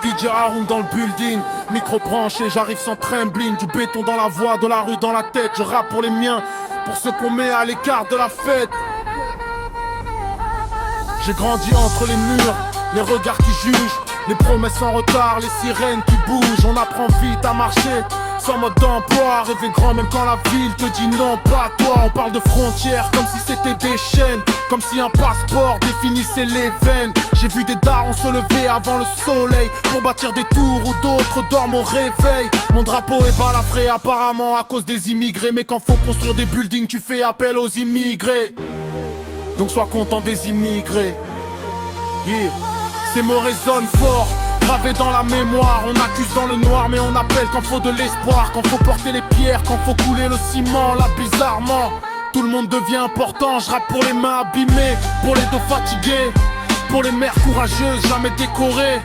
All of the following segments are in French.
DJ Haroun dans le building, micro branché, j'arrive sans trembling. Du béton dans la voix, de la rue dans la tête. Je rappe pour les miens, pour ceux qu'on met à l'écart de la fête. J'ai grandi entre les murs, les regards qui jugent, les promesses en retard, les sirènes qui bougent. On apprend vite à marcher, sans mode d'emploi. Rêver grand même quand la ville te dit non, pas toi. On parle de frontières comme si c'était des chaînes, comme si un passeport définissait les veines. J'ai vu des darons se lever avant le soleil pour bâtir des tours où d'autres dorment au réveil. Mon drapeau est balafré apparemment à cause des immigrés, mais quand faut construire des buildings tu fais appel aux immigrés. Donc sois content des immigrés. Yeah. Ces mots résonnent fort, gravés dans la mémoire. On accuse dans le noir mais on appelle quand faut de l'espoir. Quand faut porter les pierres, quand faut couler le ciment. Là bizarrement, tout le monde devient important. Je rappe pour les mains abîmées, pour les dos fatigués, pour les mères courageuses jamais décorées,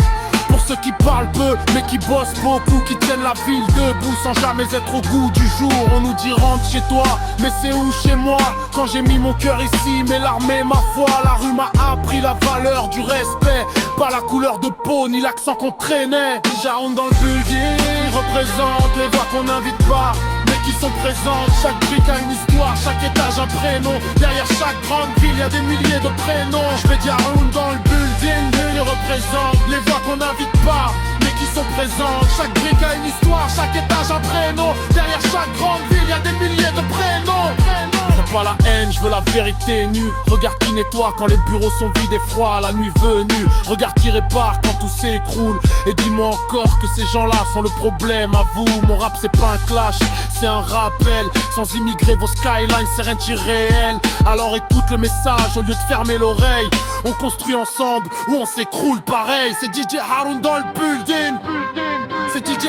pour ceux qui parlent peu mais qui bossent beaucoup, qui tiennent la ville debout sans jamais être au goût du jour. On nous dit rentre chez toi, mais c'est où chez moi? Quand j'ai mis mon cœur ici, mes larmes et ma foi. La rue m'a appris la valeur du respect, pas la couleur de peau ni l'accent qu'on traînait. Déjà on dans le building, représente les voix qu'on n'invite pas mais qui sont présentes. Chaque brique a une histoire, chaque étage un prénom. Derrière chaque grande ville y a des milliers de prénoms. Je vais dire Haroun dans le building, il représente les voix qu'on n'invite pas mais qui sont présentes. Chaque brique a une histoire, chaque étage un prénom. Derrière chaque grande ville y a des milliers de prénoms. Je veux pas la haine, je veux la vérité nue. Regarde qui nettoie quand les bureaux sont vides et froids la nuit venue. Regarde qui répare quand tout s'écroule. Et dis-moi encore que ces gens-là sont le problème. À vous, mon rap c'est pas un clash, c'est un rappel. Sans immigrer vos skylines, c'est rien d'irréel. Alors écoute le message au lieu de fermer l'oreille. On construit ensemble ou on s'écroule pareil. C'est DJ Haroun dans le building. C'est DJ